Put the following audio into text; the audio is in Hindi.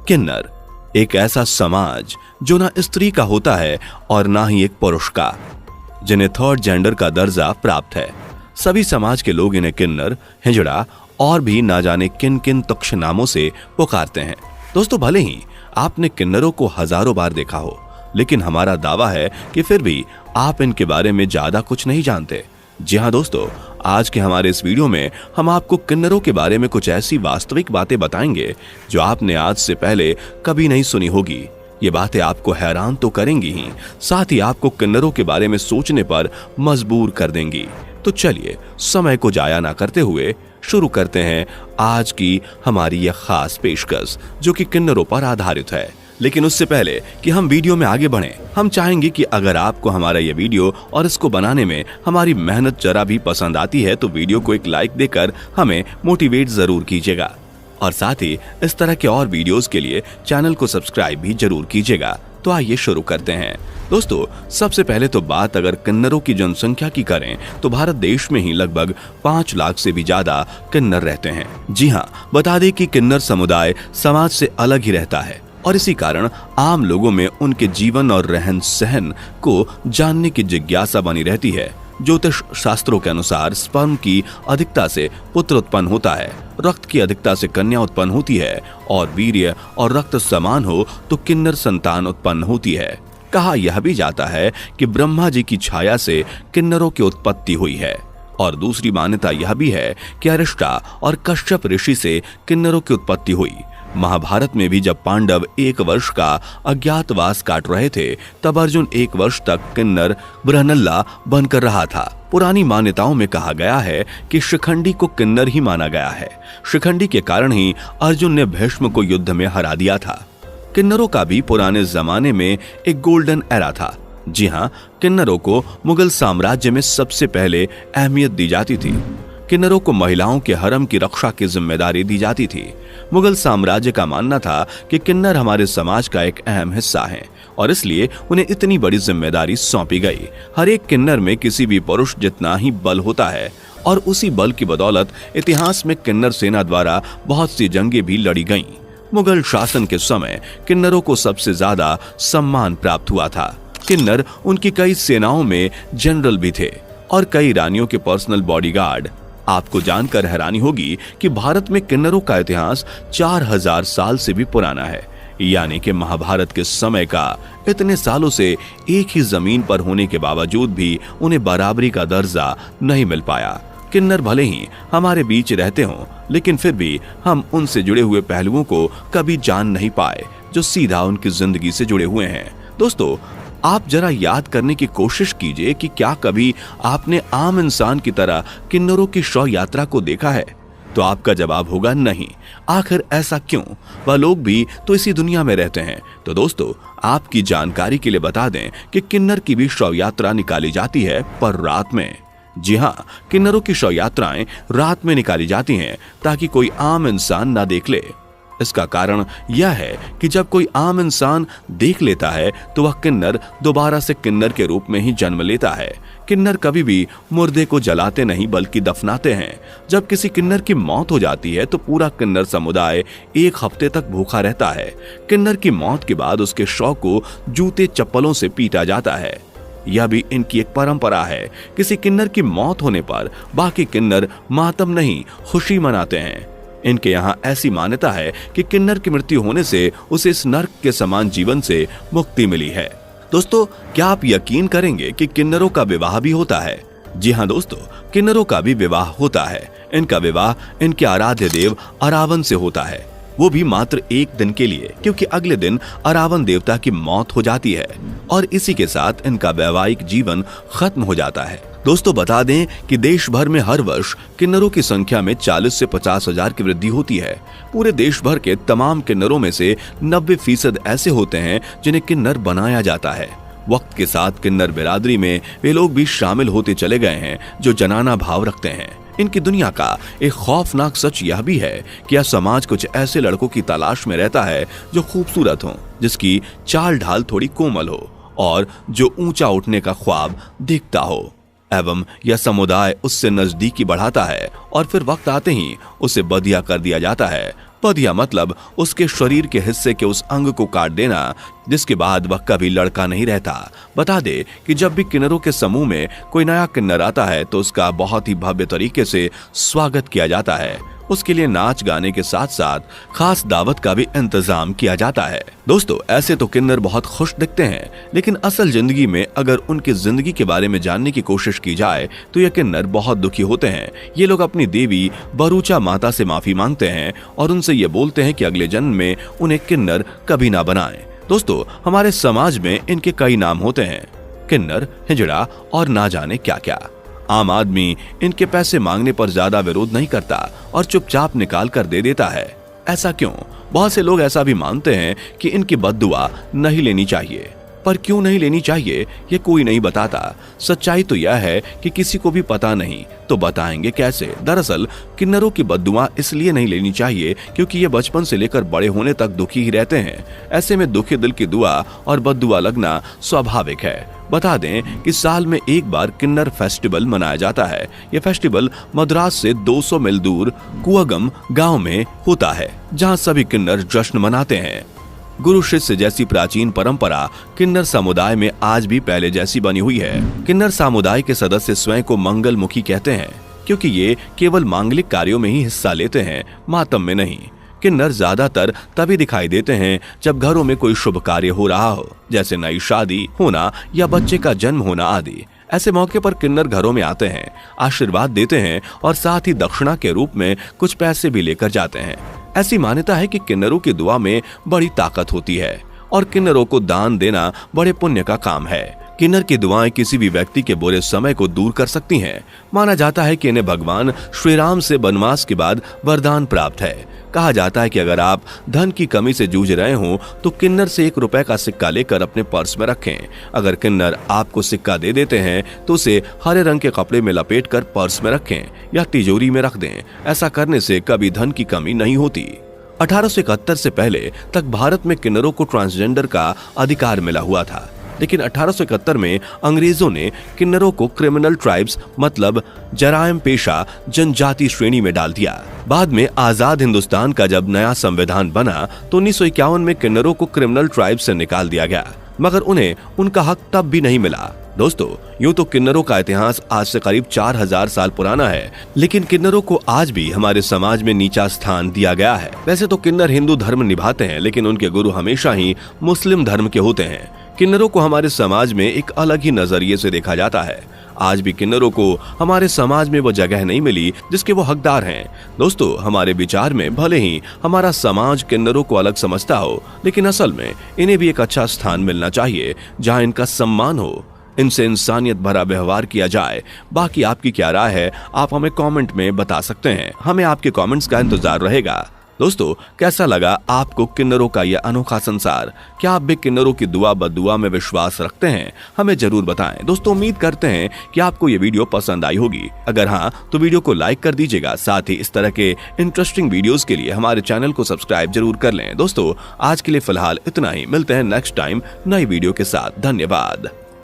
किन्नर एक ऐसा समाज जो ना स्त्री का होता है और ना ही एक पुरुष का, जिन्हें थर्ड जेंडर का दर्जा प्राप्त है। सभी समाज के लोग इन्हें किन्नर, हिजड़ा और भी ना जाने किन किन तुच्छ नामों से पुकारते हैं। दोस्तों, भले ही आपने किन्नरों को हजारों बार देखा हो, लेकिन हमारा दावा है कि फिर भी आप इनके बारे में ज्यादा कुछ नहीं जानते। जी हाँ दोस्तों, आज के हमारे इस वीडियो में हम आपको किन्नरों के बारे में कुछ ऐसी वास्तविक बातें बताएंगे जो आपने आज से पहले कभी नहीं सुनी होगी। ये बातें आपको हैरान तो करेंगी ही, साथ ही आपको किन्नरों के बारे में सोचने पर मजबूर कर देंगी। तो चलिए समय को जाया ना करते हुए शुरू करते हैं आज की हमारी यह खास पेशकश जो कि किन्नरों पर आधारित है। लेकिन उससे पहले कि हम वीडियो में आगे बढ़ें, हम चाहेंगे कि अगर आपको हमारा यह वीडियो और इसको बनाने में हमारी मेहनत जरा भी पसंद आती है तो वीडियो को एक लाइक देकर हमें मोटिवेट जरूर कीजिएगा, और साथ ही इस तरह के और वीडियोस के लिए चैनल को सब्सक्राइब भी जरूर कीजिएगा। तो आइए शुरू करते हैं। दोस्तों, सबसे पहले तो बात अगर किन्नरों की जनसंख्या की करें तो भारत देश में ही लगभग 5 लाख से भी ज्यादा किन्नर रहते हैं। जी हाँ, बता दें कि किन्नर समुदाय समाज से अलग ही रहता है और इसी कारण आम लोगों में उनके जीवन और रहन सहन को जानने की जिज्ञासा बनी रहती है। ज्योतिष शास्त्रों के अनुसार स्पर्म की अधिकता से पुत्र उत्पन्न होता है, रक्त की अधिकता से कन्या उत्पन्न होती है और वीर्य और रक्त समान हो तो किन्नर संतान उत्पन्न होती है। कहा यह भी जाता है कि ब्रह्मा जी की छाया से किन्नरों की उत्पत्ति हुई है, और दूसरी मान्यता यह भी है कि अरिष्टा और कश्यप ऋषि से किन्नरों की उत्पत्ति हुई। महाभारत में भी जब पांडव 1 वर्ष का अज्ञातवास काट रहे थे तब अर्जुन 1 वर्ष तक किन्नर बृहनल्ला बनकर रहा था। पुरानी मान्यताओं में कहा गया है कि शिखंडी को किन्नर ही माना गया है। शिखंडी के कारण ही अर्जुन ने भीष्म को युद्ध में हरा दिया था। किन्नरों का भी पुराने जमाने में एक गोल्डन एरा था। जी हाँ, किन्नरों को मुगल साम्राज्य में सबसे पहले अहमियत दी जाती थी। किन्नरों को महिलाओं के हरम की रक्षा की जिम्मेदारी दी जाती थी। मुगल साम्राज्य का मानना था कि किन्नर हमारे समाज का एक अहम हिस्सा हैं और इसलिए उन्हें इतनी बड़ी जिम्मेदारी सौंपी गई। हर एक किन्नर में किसी भी पुरुष जितना ही बल होता है और उसी बल की बदौलत इतिहास में किन्नर सेना द्वारा बहुत सी जंगें भी लड़ी गईं। मुगल शासन के समय किन्नरों को सबसे ज्यादा सम्मान प्राप्त हुआ था। किन्नर उनकी कई सेनाओं में जनरल भी थे और कई रानियों के पर्सनल बॉडीगार्ड। आपको जानकर हैरानी होगी कि भारत में किन्नरों का इतिहास 4000 साल से भी पुराना है, यानी कि महाभारत के समय का। इतने सालों से एक ही जमीन पर होने के बावजूद भी उन्हें बराबरी का दर्जा नहीं मिल पाया। किन्नर भले ही हमारे बीच रहते हों, लेकिन फिर भी हम उनसे जुड़े हुए पहलुओं को कभी जान नहीं पाए जो सीधा उनकी जिंदगी से जुड़े हुए हैं। दोस्तों, आप जरा याद करने की कोशिश कीजिए कि क्या कभी आपने आम इंसान की तरह किन्नरों की शव यात्रा को देखा है? तो आपका जवाब होगा नहीं। आखिर ऐसा क्यों? वह लोग भी तो इसी दुनिया में रहते हैं। तो दोस्तों, आपकी जानकारी के लिए बता दें कि किन्नर की भी शव यात्रा निकाली जाती है, पर रात में। जी हाँ, किन्नरों की शव यात्राएं रात में निकाली जाती हैं ताकि कोई आम इंसान ना देख ले। इसका कारण यह है कि जब कोई आम इंसान देख लेता है तो वह किन्नर दोबारा से किन्नर के रूप में ही जन्म लेता है। किन्नर कभी भी मुर्दे को जलाते नहीं बल्कि दफनाते हैं। जब किसी किन्नर की मौत हो जाती है तो पूरा किन्नर समुदाय 1 हफ्ते तक भूखा रहता है। किन्नर की मौत के बाद उसके शव को जूते चप्पलों से पीटा जाता है। यह भी इनकी एक परंपरा है। किसी किन्नर की मौत होने पर बाकी किन्नर मातम नहीं, खुशी मनाते हैं। इनके यहाँ ऐसी मान्यता है कि किन्नर की मृत्यु होने से उसे इस नर्क के समान जीवन से मुक्ति मिली है। दोस्तों, क्या आप यकीन करेंगे कि किन्नरों का विवाह भी होता है? जी हाँ दोस्तों, किन्नरों का भी विवाह होता है। इनका विवाह इनके आराध्य देव अरावन से होता है, वो भी मात्र 1 दिन के लिए, क्योंकि अगले दिन अरावन देवता की मौत हो जाती है और इसी के साथ इनका वैवाहिक जीवन खत्म हो जाता है। दोस्तों, बता दें कि देश भर में हर वर्ष किन्नरों की संख्या में 40 से 50 हजार की वृद्धि होती है। पूरे देश भर के तमाम किन्नरों में से 90% ऐसे होते हैं जिन्हें किन्नर बनाया जाता है। वक्त के साथ किन्नर बिरादरी में वे लोग भी शामिल होते चले गए हैं जो जनाना भाव रखते हैं। इनकी दुनिया का एक खौफनाक सच यह भी है कि यह समाज कुछ ऐसे लड़कों की तलाश में रहता है जो खूबसूरत हों, जिसकी चाल ढाल थोड़ी कोमल हो और जो ऊंचा उठने का ख्वाब देखता हो, एवं यह समुदाय उससे नजदीकी बढ़ाता है और फिर वक्त आते ही उसे बदिया कर दिया जाता है। बधिया मतलब उसके शरीर के हिस्से के उस अंग को काट देना जिसके बाद वह कभी लड़का नहीं रहता। बता दे कि जब भी किन्नरों के समूह में कोई नया किन्नर आता है तो उसका बहुत ही भव्य तरीके से स्वागत किया जाता है। उसके लिए नाच गाने के साथ साथ खास दावत का भी इंतजाम किया जाता है। दोस्तों, ऐसे तो किन्नर बहुत खुश दिखते हैं, लेकिन असल जिंदगी में अगर उनकी जिंदगी के बारे में जानने की कोशिश की जाए तो ये किन्नर बहुत दुखी होते हैं। ये लोग अपनी देवी बरूचा माता से माफी मांगते हैं और उनसे ये बोलते हैं कि अगले जन्म में उन्हें किन्नर कभी ना बनाएं। दोस्तों, हमारे समाज में इनके कई नाम होते हैं, किन्नर, हिजड़ा और ना जाने क्या क्या। आम आदमी इनके पैसे मांगने पर ज्यादा विरोध नहीं करता और चुपचाप निकाल कर दे देता है। ऐसा क्यों? बहुत से लोग ऐसा भी मानते हैं कि इनकी बद्दुआ नहीं लेनी चाहिए, पर क्यों नहीं लेनी चाहिए ये कोई नहीं बताता। सच्चाई तो यह है कि किसी को भी पता नहीं, तो बताएंगे कैसे। दरअसल किन्नरों की बद्दुआ इसलिए नहीं लेनी चाहिए क्योंकि ये बचपन से लेकर बड़े होने तक दुखी ही रहते हैं। ऐसे में दुखी दिल की दुआ और बद्दुआ लगना स्वाभाविक है। बता दें कि साल में एक बार किन्नर फेस्टिवल मनाया जाता है। यह फेस्टिवल मद्रास से 200 मील दूर कुआगम गांव में होता है, जहां सभी किन्नर जश्न मनाते हैं। गुरु शिष्य जैसी प्राचीन परंपरा किन्नर समुदाय में आज भी पहले जैसी बनी हुई है। किन्नर समुदाय के सदस्य स्वयं को मंगलमुखी कहते हैं क्योंकि ये केवल मांगलिक कार्यों में ही हिस्सा लेते हैं, मातम में नहीं। किन्नर ज्यादातर तभी दिखाई देते हैं जब घरों में कोई शुभ कार्य हो रहा हो, जैसे नई शादी होना या बच्चे का जन्म होना आदि। ऐसे मौके पर किन्नर घरों में आते हैं, आशीर्वाद देते हैं और साथ ही दक्षिणा के रूप में कुछ पैसे भी लेकर जाते हैं। ऐसी मान्यता है कि किन्नरों की दुआ में बड़ी ताकत होती है और किन्नरों को दान देना बड़े पुण्य का काम है। किन्नर की दुआएं किसी भी व्यक्ति के बुरे समय को दूर कर सकती हैं। माना जाता है कि इन्हें भगवान श्री राम से वनवास के बाद वरदान प्राप्त है। कहा जाता है कि अगर आप धन की कमी से जूझ रहे हो तो किन्नर से 1 रुपए का सिक्का लेकर अपने पर्स में रखें। अगर किन्नर आपको सिक्का दे देते हैं तो उसे हरे रंग के कपड़े में लपेटकर पर्स में रखें या तिजोरी में रख दें। ऐसा करने से कभी धन की कमी नहीं होती। 1871 से पहले तक भारत में किन्नरों को ट्रांसजेंडर का अधिकार मिला हुआ था, लेकिन 1871 में अंग्रेजों ने किन्नरों को क्रिमिनल ट्राइब्स मतलब जराइम पेशा जनजाति श्रेणी में डाल दिया। बाद में आजाद हिंदुस्तान का जब नया संविधान बना तो 1951 में किन्नरों को क्रिमिनल ट्राइब्स से निकाल दिया गया, मगर उन्हें उनका हक तब भी नहीं मिला। दोस्तों, यूं तो किन्नरों का इतिहास आज से करीब 4000 साल पुराना है, लेकिन किन्नरों को आज भी हमारे समाज में नीचा स्थान दिया गया है। वैसे तो किन्नर हिंदू धर्म निभाते हैं, लेकिन उनके गुरु हमेशा ही मुस्लिम धर्म के होते हैं। किन्नरों को हमारे समाज में एक अलग ही नजरिए से देखा जाता है। आज भी किन्नरों को हमारे समाज में वो जगह नहीं मिली जिसके वो हकदार हैं। दोस्तों, हमारे विचार में भले ही हमारा समाज किन्नरों को अलग समझता हो, लेकिन असल में इन्हें भी एक अच्छा स्थान मिलना चाहिए जहां इनका सम्मान हो, इनसे इंसानियत भरा व्यवहार किया जाए। बाकी आपकी क्या राय है, आप हमें कमेंट में बता सकते हैं। हमें आपके कमेंट्स का इंतजार रहेगा। दोस्तों, कैसा लगा आपको किन्नरों का यह अनोखा संसार? क्या आप भी किन्नरों की दुआ बद्दुआ में विश्वास रखते हैं? हमें जरूर बताएं। दोस्तों, उम्मीद करते हैं कि आपको ये वीडियो पसंद आई होगी। अगर हाँ तो वीडियो को लाइक कर दीजिएगा। साथ ही इस तरह के इंटरेस्टिंग वीडियोस के लिए हमारे चैनल को सब्सक्राइब जरूर कर लें। दोस्तों, आज के लिए फिलहाल इतना ही। मिलते हैं नेक्स्ट टाइम नई वीडियो के साथ। धन्यवाद।